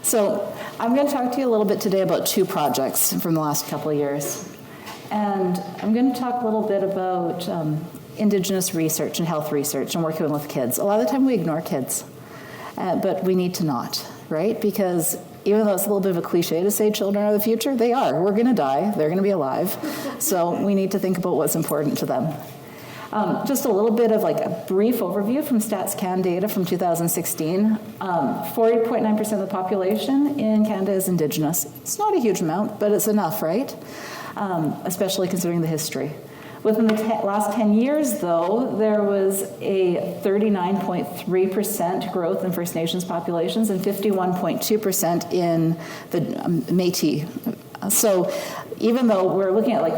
So I'm going to talk to you a little bit today about two projects from the last couple of years. And I'm going to talk a little bit about Indigenous research and health research and working with kids. A lot of the time we ignore kids, but we need to not, right? Because even though it's a little bit of a cliche to say children are the future, they are. We're going to die. They're going to be alive. So we need to think about what's important to them. Just a little bit of like a brief overview from StatsCan data from 2016. 40.9% of the population in Canada is Indigenous. It's not a huge amount, but it's enough, right? Especially considering the history. Within the last 10 years, though, there was a 39.3% growth in First Nations populations and 51.2% in the Métis. So even though we're looking at like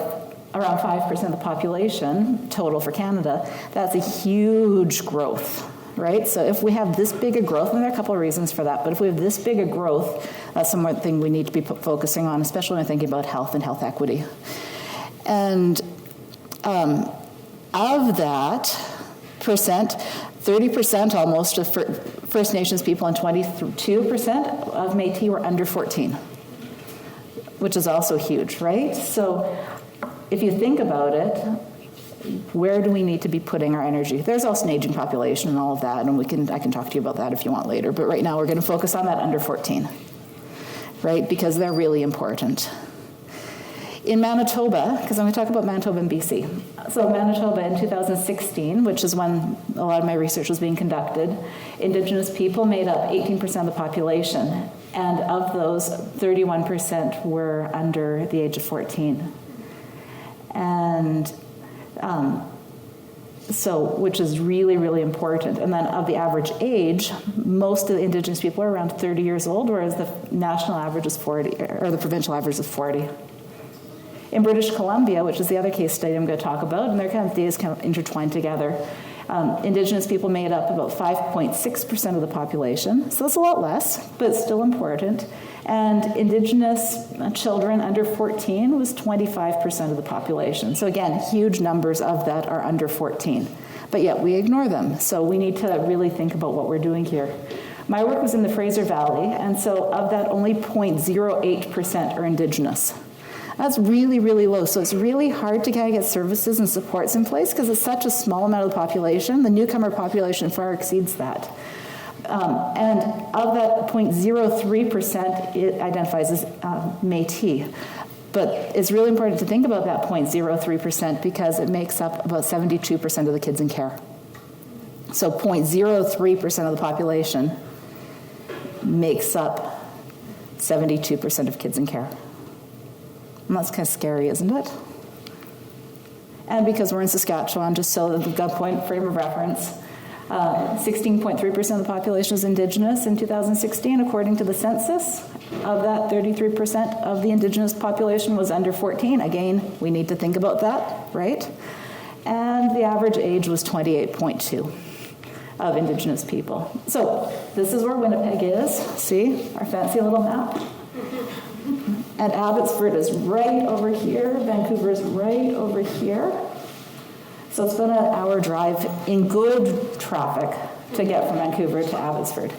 around 5% of the population total for Canada, that's a huge growth, right? So if we have this big a growth, and there are a couple of reasons for that, but if we have this big a growth, that's something we need to be focusing on, especially when thinking about health and health equity. And of that percent, 30% almost of First Nations people and 22% of Métis were under 14, which is also huge, right? So if you think about it, where do we need to be putting our energy? There's also an aging population and all of that, and I can talk to you about that if you want later, but right now we're going to focus on that under 14, right? Because they're really important. In Manitoba, because I'm going to talk about Manitoba and BC. So Manitoba in 2016, which is when a lot of my research was being conducted, Indigenous people made up 18% of the population, and of those, 31% were under the age of 14. And which is really, really important. And then of the average age, most of the Indigenous people are around 30 years old, whereas the national average is 40, or the provincial average is 40. In British Columbia, which is the other case study I'm going to talk about, and their kind of data is kind of intertwined together, Indigenous people made up about 5.6% of the population, so that's a lot less, but it's still important. And Indigenous children under 14 was 25% of the population. So again, huge numbers of that are under 14. But yet we ignore them, so we need to really think about what we're doing here. My work was in the Fraser Valley, and so of that, only 0.08% are Indigenous. That's really, really low. So it's really hard to kind of get services and supports in place because it's such a small amount of the population. The newcomer population far exceeds that. And of that 0.03%, it identifies as Métis. But it's really important to think about that 0.03% because it makes up about 72% of the kids in care. So 0.03% of the population makes up 72% of kids in care. And that's kind of scary, isn't it? And because we're in Saskatchewan, just so that we've got a frame of reference, 16.3% of the population is Indigenous in 2016, according to the census. Of that, 33% of the Indigenous population was under 14. Again, we need to think about that, right? And the average age was 28.2 of Indigenous people. So this is where Winnipeg is. See, our fancy little map. And Abbotsford is right over here. Vancouver is right over here. So it's about an hour drive in good traffic to get from Vancouver to Abbotsford.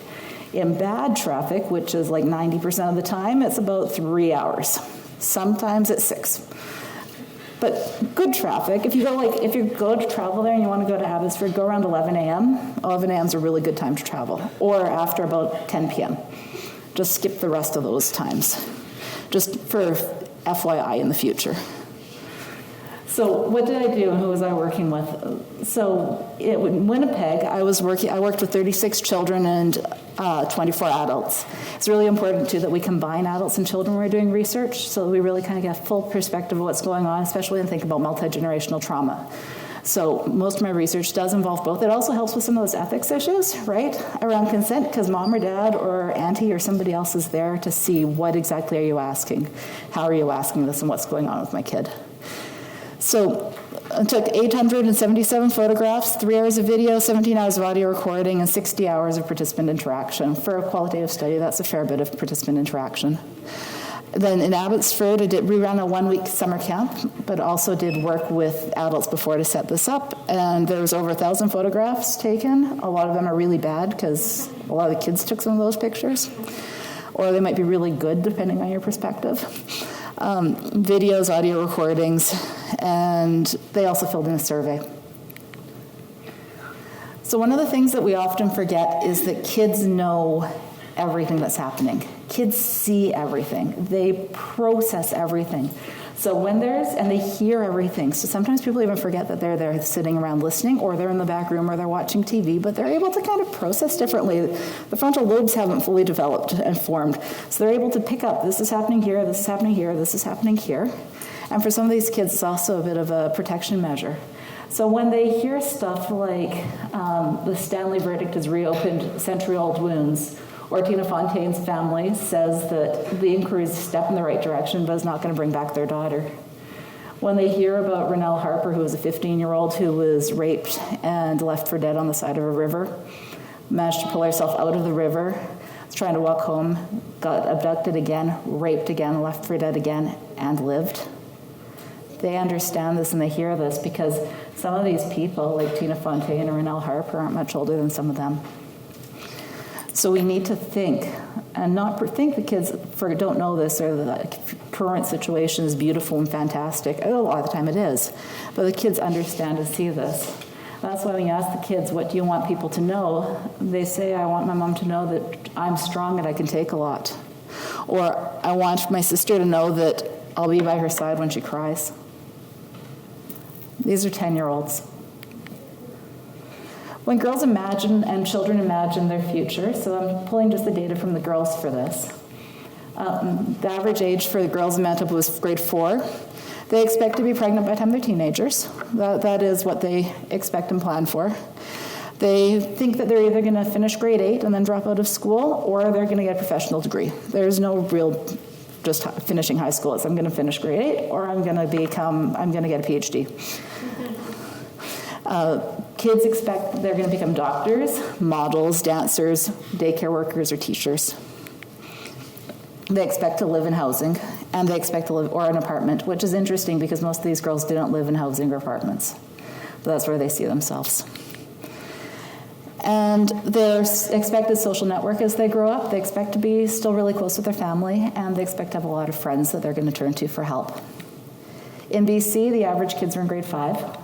In bad traffic, which is like 90% of the time, it's about 3 hours. Sometimes it's 6. But good traffic, if you go to travel there and you want to go to Abbotsford, go around 11 a.m. 11 a.m. is a really good time to travel. Or after about 10 p.m. Just skip the rest of those times. Just for FYI in the future. So what did I do and who was I working with? So in Winnipeg, I worked with 36 children and 24 adults. It's really important too that we combine adults and children when we're doing research so that we really kind of get a full perspective of what's going on, especially when think about multi-generational trauma. So most of my research does involve both. It also helps with some of those ethics issues, right, around consent, because mom or dad or auntie or somebody else is there to see what exactly are you asking, how are you asking this, and what's going on with my kid. So I took 877 photographs, 3 hours of video, 17 hours of audio recording, and 60 hours of participant interaction. For a qualitative study, that's a fair bit of participant interaction. Then in Abbotsford, we ran a 1-week summer camp, but also did work with adults before to set this up. And there was over 1,000 photographs taken. A lot of them are really bad because a lot of the kids took some of those pictures. or they might be really good depending on your perspective. Videos, audio recordings, and they also filled in a survey. So one of the things that we often forget is that kids know everything that's happening. Kids see everything. They process everything. So when and they hear everything. So sometimes people even forget that they're there sitting around listening, or they're in the back room, or they're watching TV, but they're able to kind of process differently. The frontal lobes haven't fully developed and formed. So they're able to pick up, this is happening here, this is happening here, this is happening here. And for some of these kids, it's also a bit of a protection measure. So when they hear stuff like the Stanley verdict has reopened century-old wounds, or Tina Fontaine's family says that the inquiry is a step in the right direction, but is not going to bring back their daughter. When they hear about Renelle Harper, who was a 15-year-old who was raped and left for dead on the side of a river, managed to pull herself out of the river, was trying to walk home, got abducted again, raped again, left for dead again, and lived. They understand this and they hear this because some of these people, like Tina Fontaine or Renelle Harper, aren't much older than some of them. So we need to think, and not think the kids don't know this, or the current situation is beautiful and fantastic. A lot of the time it is. But the kids understand and see this. That's why when you ask the kids, what do you want people to know? They say, I want my mom to know that I'm strong and I can take a lot. Or I want my sister to know that I'll be by her side when she cries. These are 10-year-olds. When girls imagine and children imagine their future, so I'm pulling just the data from the girls for this. The average age for the girls in Manitoba was grade 4. They expect to be pregnant by the time they're teenagers. That is what they expect and plan for. They think that they're either going to finish grade 8 and then drop out of school, or they're going to get a professional degree. There's no real just finishing high school. It's I'm going to finish grade 8, or I'm going to get a PhD. Kids expect they're going to become doctors, models, dancers, daycare workers, or teachers. They expect to live in housing, and they expect to live, or an apartment, which is interesting because most of these girls didn't live in housing or apartments. But that's where they see themselves. And their expected social network as they grow up, they expect to be still really close with their family, and they expect to have a lot of friends that they're going to turn to for help. In BC, the average kids are in grade 5.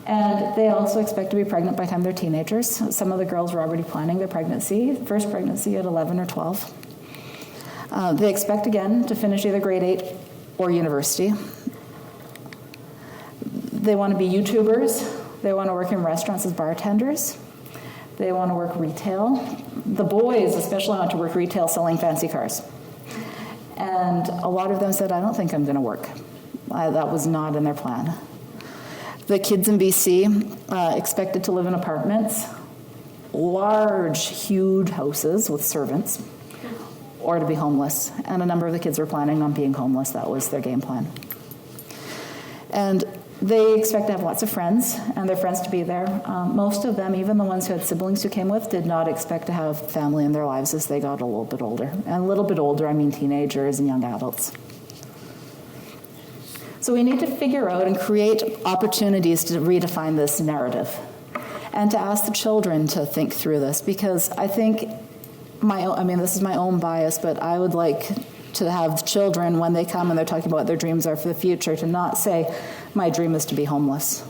And they also expect to be pregnant by the time they're teenagers. Some of the girls were already planning their first pregnancy at 11 or 12. They expect, again, to finish either grade 8 or university. They want to be YouTubers. They want to work in restaurants as bartenders. They want to work retail. The boys especially want to work retail selling fancy cars. And a lot of them said, I don't think I'm going to work. That was not in their plan. The kids in BC expected to live in apartments, large, huge houses with servants, or to be homeless. And a number of the kids were planning on being homeless. That was their game plan. And they expect to have lots of friends, and their friends to be there. Most of them, even the ones who had siblings who came with, did not expect to have family in their lives as they got a little bit older. And a little bit older, I mean teenagers and young adults. So we need to figure out and create opportunities to redefine this narrative and to ask the children to think through this, because I think this is my own bias, but I would like to have children, when they come and they're talking about what their dreams are for the future, to not say, my dream is to be homeless.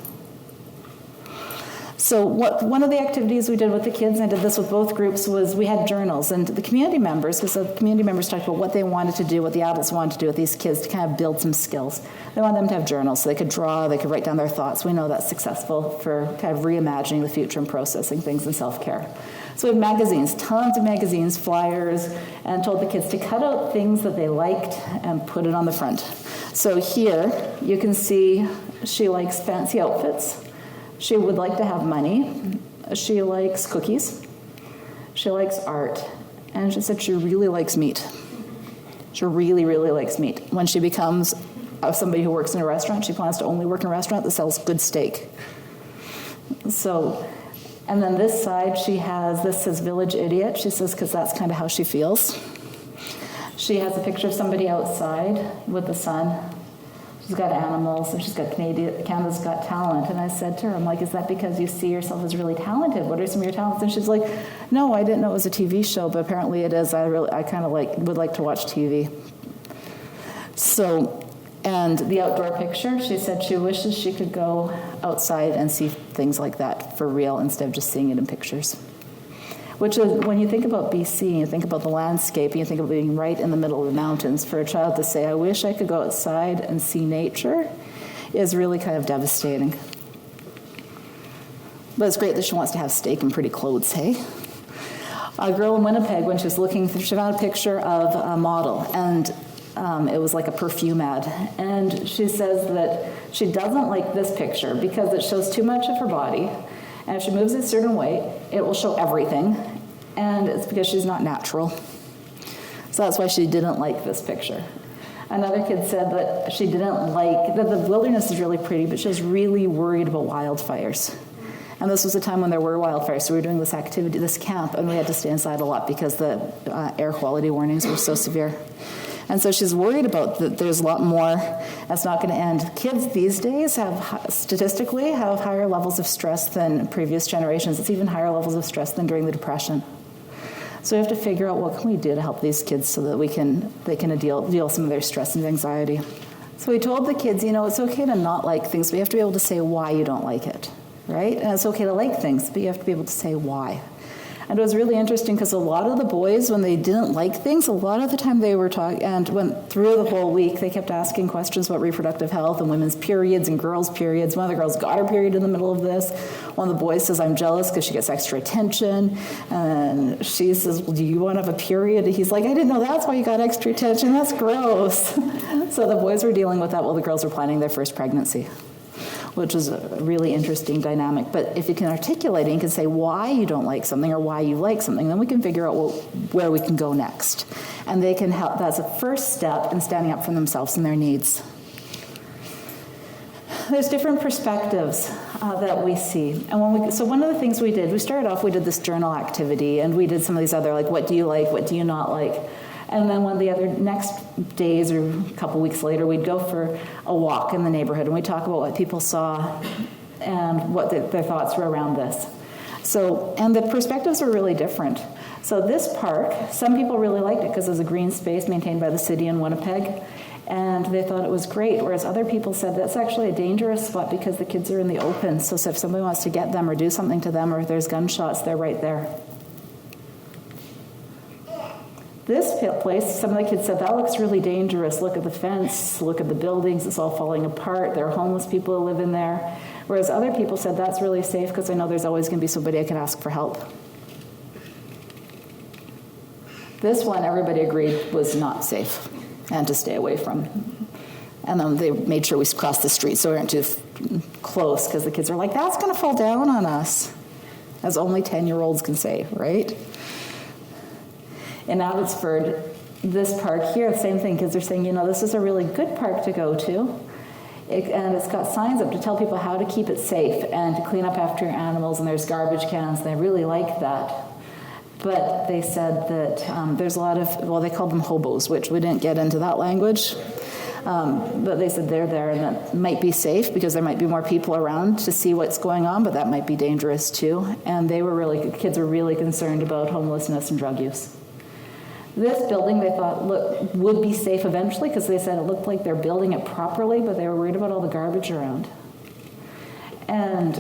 So one of the activities we did with the kids, and I did this with both groups, was we had journals. And the community members, because the community members talked about what they wanted to do, what the adults wanted to do with these kids to kind of build some skills. They wanted them to have journals so they could draw, they could write down their thoughts. We know that's successful for kind of reimagining the future and processing things in self-care. So we had magazines, tons of magazines, flyers, and told the kids to cut out things that they liked and put it on the front. So here you can see she likes fancy outfits. She would like to have money. She likes cookies. She likes art. And she said she really likes meat. She really, really likes meat. When she becomes somebody who works in a restaurant, she plans to only work in a restaurant that sells good steak. So, and then this side, this says Village Idiot. She says, because that's kind of how she feels. She has a picture of somebody outside with the sun. She's got animals, and she's got Canada's Got Talent. And I said to her, I'm like, is that because you see yourself as really talented? What are some of your talents? And she's like, no, I didn't know it was a TV show, but apparently it is. I kind of would like to watch TV. So, and the outdoor picture, she said she wishes she could go outside and see things like that for real instead of just seeing it in pictures. Which is, when you think about BC, you think about the landscape, you think of being right in the middle of the mountains, for a child to say, I wish I could go outside and see nature, is really kind of devastating. But it's great that she wants to have steak and pretty clothes, hey? A girl in Winnipeg, when she was looking, she found a picture of a model, and it was like a perfume ad. And she says that she doesn't like this picture because it shows too much of her body. And if she moves a certain way, it will show everything. And it's because she's not natural. So that's why she didn't like this picture. Another kid said that she didn't like, that the wilderness is really pretty, but she was really worried about wildfires. And this was a time when there were wildfires. So we were doing this activity, this camp, and we had to stay inside a lot because the air quality warnings were so severe. And so she's worried about that there's a lot more that's not going to end. Kids these days statistically have higher levels of stress than previous generations. It's even higher levels of stress than during the Depression. So we have to figure out what can we do to help these kids so that they can deal with some of their stress and anxiety. So we told the kids, it's okay to not like things, but you have to be able to say why you don't like it, right? And it's okay to like things, but you have to be able to say why. And it was really interesting because a lot of the boys, when they didn't like things, a lot of the time they were talking, and went through the whole week, they kept asking questions about reproductive health and women's periods and girls' periods. One of the girls got her period in the middle of this. One of the boys says, I'm jealous because she gets extra attention. And she says, well, do you want to have a period? And he's like, I didn't know that's why you got extra attention. That's gross. So the boys were dealing with that while the girls were planning their first pregnancy, which is a really interesting dynamic. But if you can articulate it, you can say why you don't like something or why you like something, then we can figure out where we can go next. And they can help. That's a first step in standing up for themselves and their needs. There's different perspectives that we see. And so one of the things we started off, we did this journal activity, and we did some of these other, like, what do you like, what do you not like? And then one of the other next days or a couple weeks later, we'd go for a walk in the neighborhood, and we'd talk about what people saw and what their thoughts were around this. So, and the perspectives were really different. So this park, some people really liked it because it was a green space maintained by the city in Winnipeg, and they thought it was great, whereas other people said that's actually a dangerous spot because the kids are in the open. So if somebody wants to get them or do something to them, or if there's gunshots, they're right there. This place, some of the kids said, that looks really dangerous. Look at the fence, look at the buildings, it's all falling apart. There are homeless people who live in there. Whereas other people said, that's really safe because I know there's always going to be somebody I can ask for help. This one, everybody agreed, was not safe and to stay away from. And then they made sure we crossed the street so we weren't too close because the kids were like, that's going to fall down on us, as only 10-year-olds can say, right? In Abbotsford, this park here, the same thing, kids are saying, this is a really good park to go to. And it's got signs up to tell people how to keep it safe and to clean up after your animals, and there's garbage cans, and they really like that. But they said that there's a lot of, they called them hobos, which we didn't get into that language. But they said they're there, and that might be safe because there might be more people around to see what's going on, but that might be dangerous too. And kids were really concerned about homelessness and drug use. This building, they thought, would be safe eventually because they said it looked like they're building it properly, but they were worried about all the garbage around. And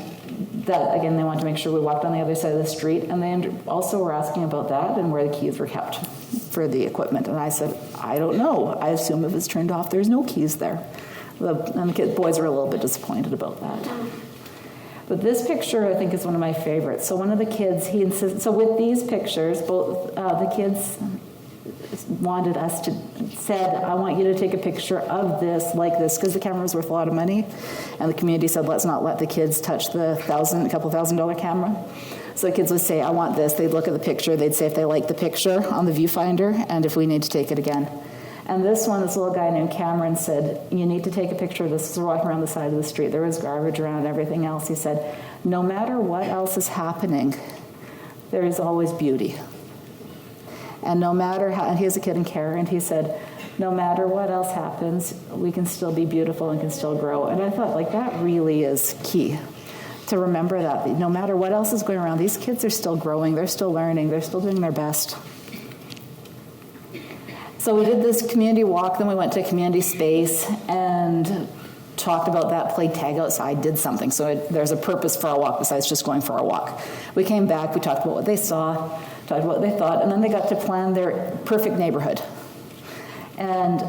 that, again, they wanted to make sure we walked on the other side of the street, and they also were asking about that and where the keys were kept for the equipment. And I said, I don't know. I assume if it's turned off, there's no keys there. And the boys were a little bit disappointed about that. But this picture, I think, is one of my favorites. So one of the kids, he insisted, so with these pictures, both the kids wanted us to, said, I want you to take a picture of this like this, because the camera was worth a lot of money. And the community said, let's not let the kids touch the couple $1,000 camera. So the kids would say, I want this. They'd look at the picture. They'd say if they like the picture on the viewfinder and if we need to take it again. And this little guy named Cameron said, you need to take a picture of this. We're walking around the side of the street. There was garbage around and everything else. He said, no matter what else is happening, there is always beauty. And no matter how, and he has a kid in care, and he said, no matter what else happens, we can still be beautiful and can still grow. And I thought, like, that really is key, to remember that no matter what else is going around, these kids are still growing, they're still learning, they're still doing their best. So we did this community walk, then we went to community space and talked about that, played tag outside, did something. So there's a purpose for our walk besides just going for a walk. We came back, we talked about what they saw, talked about what they thought, and then they got to plan their perfect neighborhood. And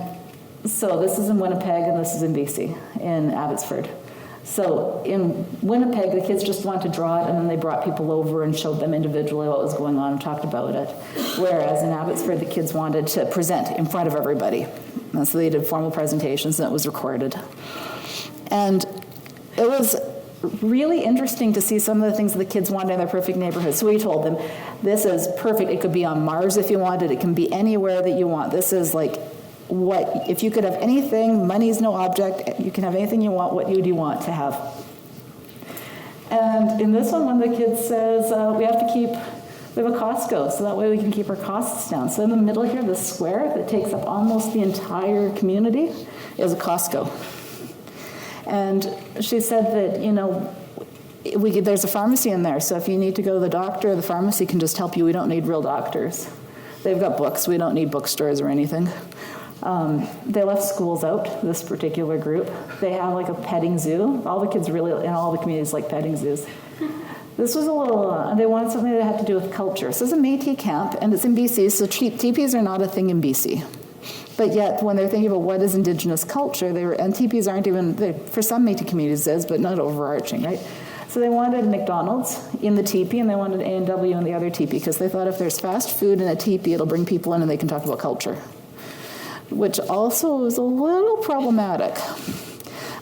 so this is in Winnipeg and this is in BC, in Abbotsford. So in Winnipeg, the kids just wanted to draw it, and then they brought people over and showed them individually what was going on and talked about it. Whereas in Abbotsford, the kids wanted to present in front of everybody. And so they did formal presentations, and it was recorded. And it was really interesting to see some of the things that the kids wanted in their perfect neighborhood. So we told them, this is perfect. It could be on Mars if you wanted. It can be anywhere that you want. This is like, what, if you could have anything, money's no object, you can have anything you want, what would you want to have? And in this one of the kids says, we have a Costco, so that way we can keep our costs down. So in the middle here, the square that takes up almost the entire community is a Costco. And she said that, you know, there's a pharmacy in there, so if you need to go to the doctor, the pharmacy can just help you. We don't need real doctors. They've got books. We don't need bookstores or anything. They left schools out, this particular group. They have like a petting zoo. All the kids really, in all the communities, like petting zoos. This was a little, they wanted something that had to do with culture. So it's a Métis camp, and it's in BC, so teepees are not a thing in BC. But yet, when they're thinking about what is Indigenous culture, and teepees aren't even, for some Métis communities it is, but not overarching, right? So they wanted McDonald's in the teepee, and they wanted A&W in the other teepee, because they thought if there's fast food in a teepee, it'll bring people in and they can talk about culture, which also is a little problematic.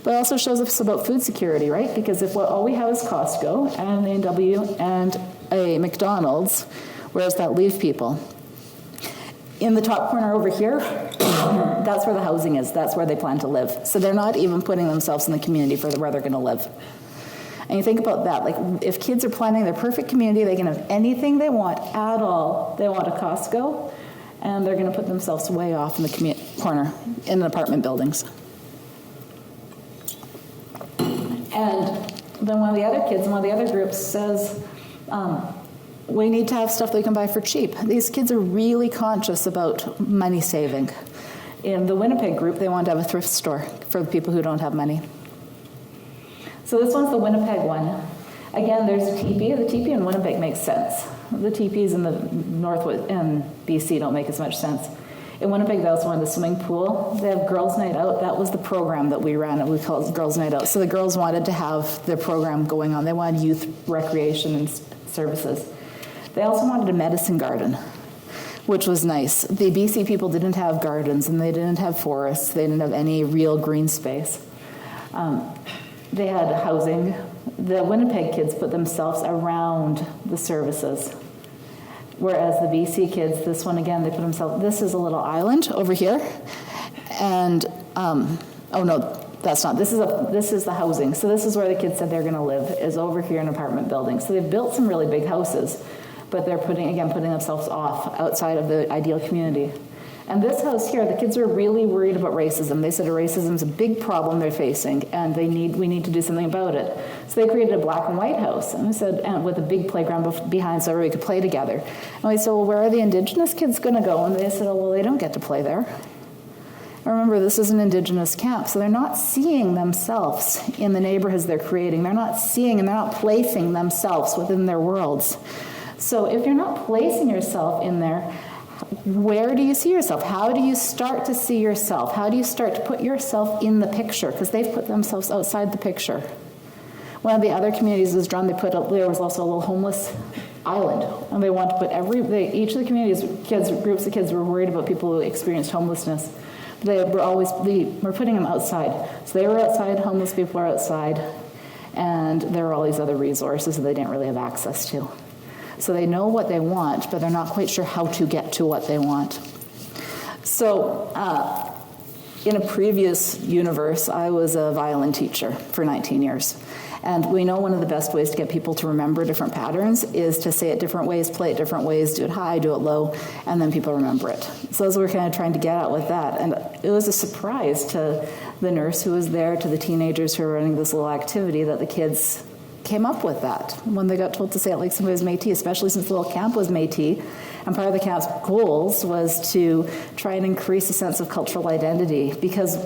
But it also shows us about food security, right? Because if all we have is Costco and an A&W and a McDonald's, where does that leave people? In the top corner over here, that's where the housing is. That's where they plan to live. So they're not even putting themselves in the community for where they're going to live. And you think about that, like if kids are planning their perfect community, they can have anything they want at all. They want a Costco, and they're going to put themselves way off in the corner in apartment buildings. And then one of the other kids in one of the other groups says, we need to have stuff that we can buy for cheap. These kids are really conscious about money saving. In the Winnipeg group, they want to have a thrift store for the people who don't have money. So this one's the Winnipeg one. Again, there's a teepee. The teepee in Winnipeg makes sense. The teepees in the Northwest and BC don't make as much sense. In Winnipeg, they also wanted the swimming pool. They have Girls' Night Out. That was the program that we ran. We called it Girls' Night Out. So the girls wanted to have their program going on. They wanted youth recreation and services. They also wanted a medicine garden, which was nice. The BC people didn't have gardens, and they didn't have forests. They didn't have any real green space. They had housing. The Winnipeg kids put themselves around the services, whereas the BC kids, this one again, they put themselves, this is a little island over here, and, oh no, that's not, this is the housing. So this is where the kids said they're gonna live, is over here in apartment buildings. So they've built some really big houses, but they're putting themselves off outside of the ideal community. And this house here, the kids are really worried about racism. They said racism is a big problem they're facing, and we need to do something about it. So they created a black and white house, and we said, and with a big playground behind so everybody could play together. And we said, well, where are the Indigenous kids going to go? And they said, oh, well, they don't get to play there. And remember, this is an Indigenous camp, so they're not seeing themselves in the neighborhoods they're creating. They're not seeing and they're not placing themselves within their worlds. So if you're not placing yourself in there, where do you see yourself? How do you start to see yourself? How do you start to put yourself in the picture? Because they've put themselves outside the picture. One of the other communities was drawn, there was also a little homeless island. And they want to put each of the communities, groups of kids were worried about people who experienced homelessness. They were putting them outside. So they were outside, homeless people are outside, and there are all these other resources that they didn't really have access to. So they know what they want, but they're not quite sure how to get to what they want. So in a previous universe, I was a violin teacher for 19 years. And we know one of the best ways to get people to remember different patterns is to say it different ways, play it different ways, do it high, do it low, and then people remember it. So that's what we're kind of trying to get at with that. And it was a surprise to the nurse who was there, to the teenagers who were running this little activity, that the kids came up with that when they got told to say it like somebody was Métis, especially since the little camp was Métis. And part of the camp's goals was to try and increase a sense of cultural identity, because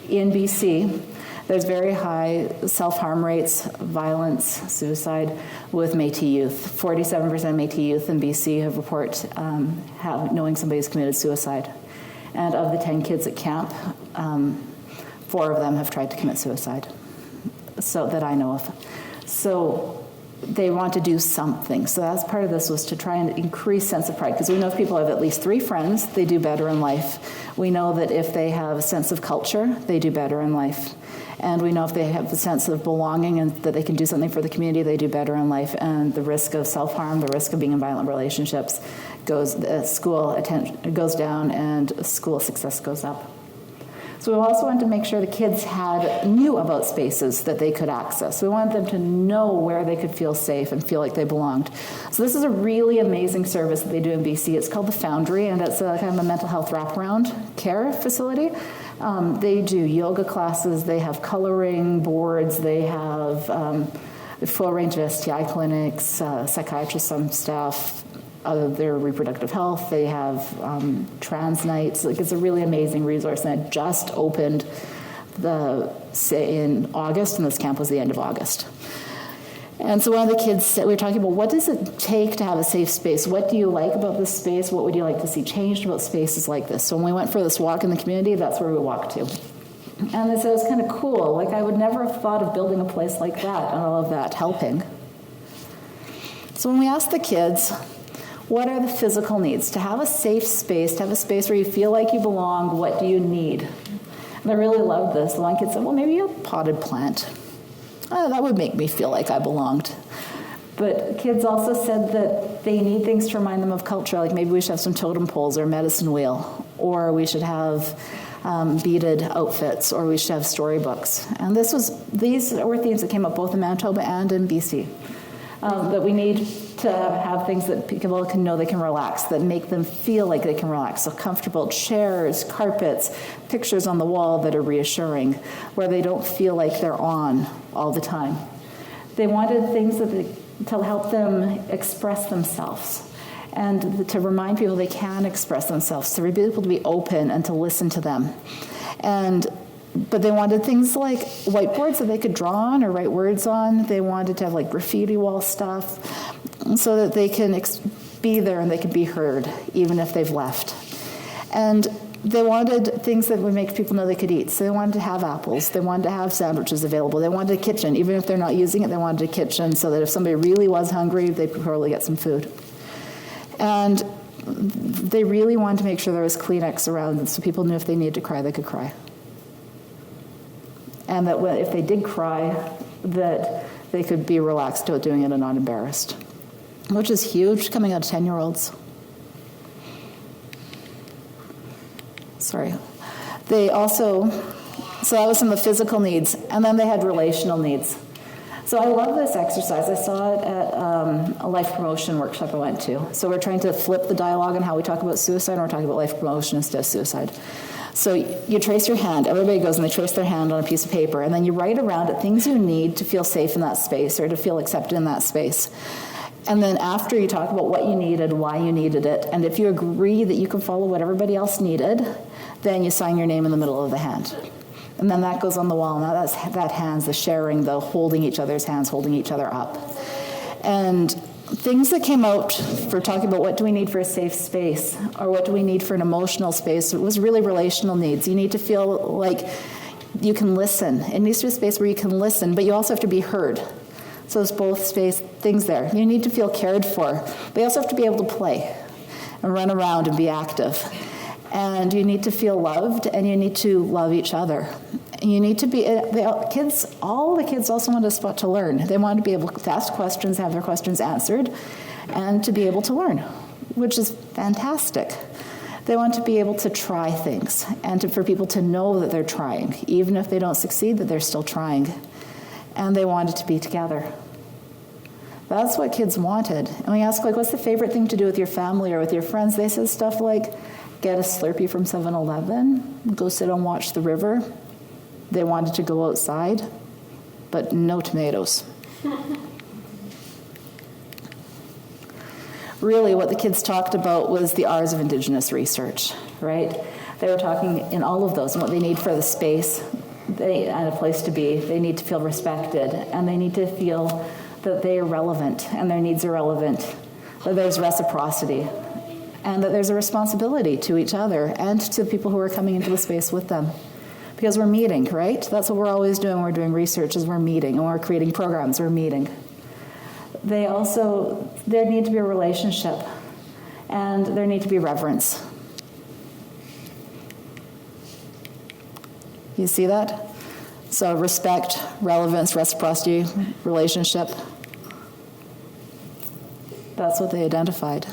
in BC, there's very high self-harm rates, violence, suicide with Métis youth. 47% of Métis youth in BC have reported knowing somebody's committed suicide. And of the 10 kids at camp, 4 of them have tried to commit suicide, so that I know of. So they want to do something. So that's part of this, was to try and increase sense of pride, because we know if people have at least 3 friends, they do better in life. We know that if they have a sense of culture, they do better in life. And we know if they have a sense of belonging and that they can do something for the community, they do better in life. And the risk of self-harm, the risk of being in violent relationships school attention goes down, and school success goes up. So we also wanted to make sure the kids knew about spaces that they could access. We wanted them to know where they could feel safe and feel like they belonged. So this is a really amazing service that they do in BC. It's called the Foundry, and it's a kind of a mental health wraparound care facility. They do yoga classes, they have coloring boards, they have a full range of STI clinics, psychiatrists on staff, their reproductive health. They have trans nights. Like, it's a really amazing resource, and it just opened in August, and this camp was the end of August. And so one of the kids said, we were talking about, what does it take to have a safe space? What do you like about this space? What would you like to see changed about spaces like this? So when we went for this walk in the community, that's where we walked to. And they said it was kind of cool. Like, I would never have thought of building a place like that and all of that helping. So when we asked the kids, what are the physical needs? To have a safe space, to have a space where you feel like you belong, what do you need? And I really loved this. The one kid said, well, maybe a potted plant. Oh, that would make me feel like I belonged. But kids also said that they need things to remind them of culture, like maybe we should have some totem poles or a medicine wheel, or we should have beaded outfits, or we should have storybooks. And these were themes that came up both in Manitoba and in BC. That we need to have things that people can know they can relax, that make them feel like they can relax. So comfortable chairs, carpets, pictures on the wall that are reassuring, where they don't feel like they're on all the time. They wanted things to help them express themselves, and to remind people they can express themselves, to be able to be open and to listen to them. But they wanted things like whiteboards that they could draw on or write words on. They wanted to have like graffiti wall stuff so that they can be there and they can be heard, even if they've left. And they wanted things that would make people know they could eat. So they wanted to have apples. They wanted to have sandwiches available. They wanted a kitchen. Even if they're not using it, they wanted a kitchen so that if somebody really was hungry, they could probably get some food. And they really wanted to make sure there was Kleenex around so people knew if they needed to cry, they could cry. And that if they did cry, that they could be relaxed about doing it and not embarrassed, which is huge coming out of 10-year-olds. Sorry. They also, so that was some of the physical needs, and then they had relational needs. So I love this exercise. I saw it at a life promotion workshop I went to. So we're trying to flip the dialogue on how we talk about suicide, and we're talking about life promotion instead of suicide. So you trace your hand. Everybody goes and they trace their hand on a piece of paper, and then you write around it things you need to feel safe in that space or to feel accepted in that space. And then after you talk about what you needed, why you needed it, and if you agree that you can follow what everybody else needed, then you sign your name in the middle of the hand. And then that goes on the wall. Now that hand's the sharing, the holding each other's hands, holding each other up. And things that came out for talking about what do we need for a safe space or what do we need for an emotional space, it was really relational needs. You need to feel like you can listen. It needs to be a space where you can listen, but you also have to be heard. So there's both things there. You need to feel cared for, but you also have to be able to play and run around and be active. And you need to feel loved, and you need to love each other. And you need to be, all the kids also want a spot to learn. They want to be able to ask questions, have their questions answered, and to be able to learn, which is fantastic. They want to be able to try things, and for people to know that they're trying, even if they don't succeed, that they're still trying. and they wanted to be together. That's what kids wanted. And we ask, like, what's the favorite thing to do with your family or with your friends? They said stuff like, get a Slurpee from 7-Eleven, go sit and watch the river. They wanted to go outside, but no tomatoes. Really, what the kids talked about was the R's of Indigenous research, right? They were talking in all of those and what they need for the space and a place to be. They need to feel respected, and they need to feel that they are relevant and their needs are relevant, that there's reciprocity, and that there's a responsibility to each other and to the people who are coming into the space with them. Because we're meeting, right? That's what we're always doing when we're doing research, is we're meeting, and when we're creating programs, we're meeting. There need to be a relationship, and there need to be reverence. You see that? So respect, relevance, reciprocity, relationship. That's what they identified.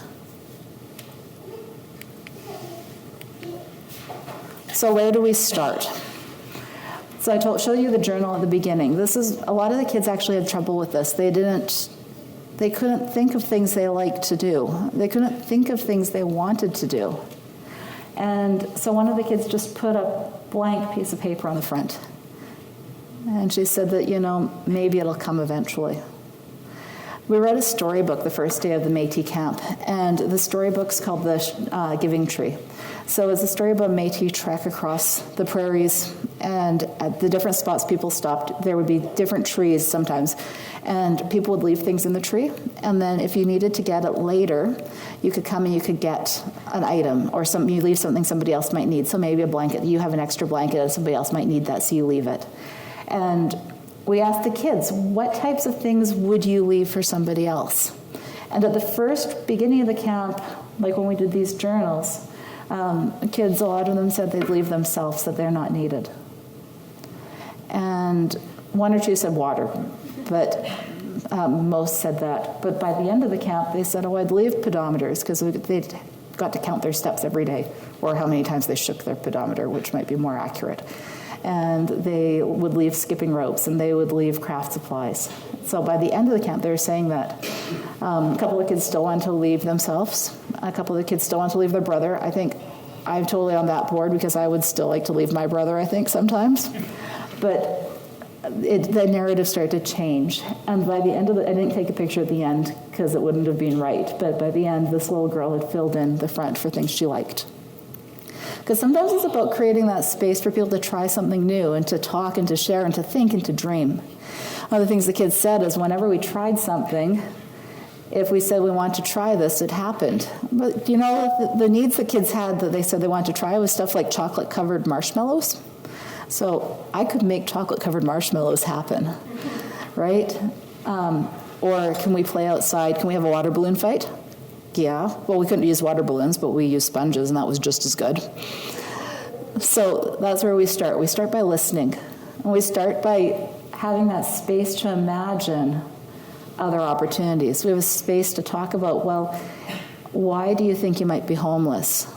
So where do we start? So I showed you the journal at the beginning. A lot of the kids actually had trouble with this. They couldn't think of things they liked to do. They couldn't think of things they wanted to do. And so one of the kids just put a blank piece of paper on the front. And she said that, maybe it'll come eventually. We read a storybook the first day of the Métis camp, and the storybook's called The Giving Tree. So it's a story about a Métis trek across the prairies, and at the different spots people stopped, there would be different trees sometimes, and people would leave things in the tree, and then if you needed to get it later, you could come and you could get an item, or you leave something somebody else might need. So maybe a blanket, you have an extra blanket and somebody else might need that, so you leave it. And we asked the kids, what types of things would you leave for somebody else? And at the first beginning of the camp, like when we did these journals, kids, a lot of them said they'd leave themselves, that they're not needed. And one or two said water, but most said that. But by the end of the camp, they said, I'd leave pedometers, because they'd got to count their steps every day, or how many times they shook their pedometer, which might be more accurate. And they would leave skipping ropes, and they would leave craft supplies. So by the end of the camp, they were saying that a couple of kids still wanted to leave themselves. A couple of the kids still wanted to leave their brother. I think I'm totally on that board, because I would still like to leave my brother, I think, sometimes. But the narrative started to change. And by the end of I didn't take a picture at the end, because it wouldn't have been right. But by the end, this little girl had filled in the front for things she liked. Because sometimes it's about creating that space for people to try something new and to talk and to share and to think and to dream. One of the things the kids said is whenever we tried something, if we said we want to try this, it happened. But the needs that kids had that they said they wanted to try was stuff like chocolate-covered marshmallows. So I could make chocolate-covered marshmallows happen, right? Or can we play outside? Can we have a water balloon fight? Yeah. Well, we couldn't use water balloons, but we used sponges, and that was just as good. So that's where we start. We start by listening. And we start by having that space to imagine other opportunities. We have a space to talk about, well, why do you think you might be homeless?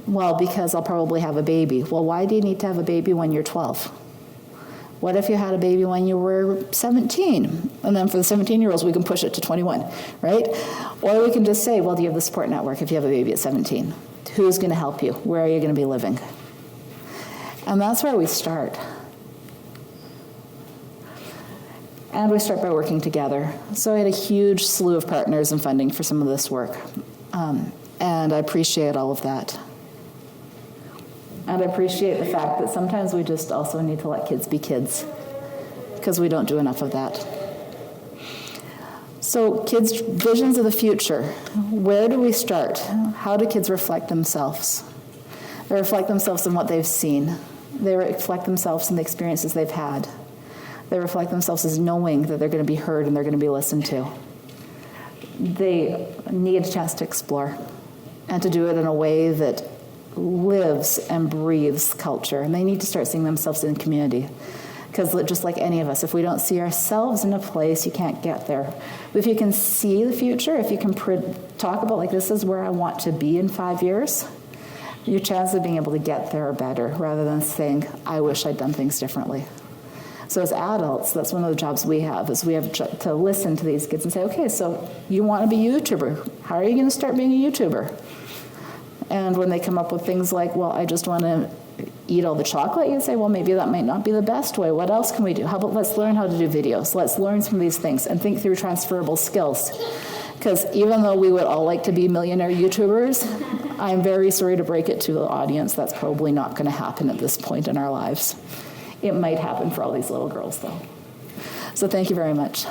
Well, because I'll probably have a baby. Well, why do you need to have a baby when you're 12? What if you had a baby when you were 17? And then for the 17-year-olds, we can push it to 21, right? Or we can just say, well, do you have the support network if you have a baby at 17? Who's going to help you? Where are you going to be living? And that's where we start. And we start by working together. So I had a huge slew of partners and funding for some of this work. And I appreciate all of that. And I appreciate the fact that sometimes we just also need to let kids be kids, because we don't do enough of that. So kids' visions of the future. Where do we start? How do kids reflect themselves? They reflect themselves in what they've seen. They reflect themselves in the experiences they've had. They reflect themselves as knowing that they're going to be heard and they're going to be listened to. They need a chance to explore and to do it in a way that lives and breathes culture, and they need to start seeing themselves in community, because just like any of us, if we don't see ourselves in a place, you can't get there. But if you can see the future, if you can talk about, like, this is where I want to be in 5 years, your chances of being able to get there are better, rather than saying, I wish I'd done things differently. So as adults, that's one of the jobs we have, is we have to listen to these kids and say, okay, so you want to be a YouTuber. How are you going to start being a YouTuber? And when they come up with things like, well, I just want to eat all the chocolate, you say, well, maybe that might not be the best way. What else can we do? How about let's learn how to do videos. Let's learn some of these things and think through transferable skills. Because even though we would all like to be millionaire YouTubers, I'm very sorry to break it to the audience, that's probably not going to happen at this point in our lives. It might happen for all these little girls, though. So thank you very much.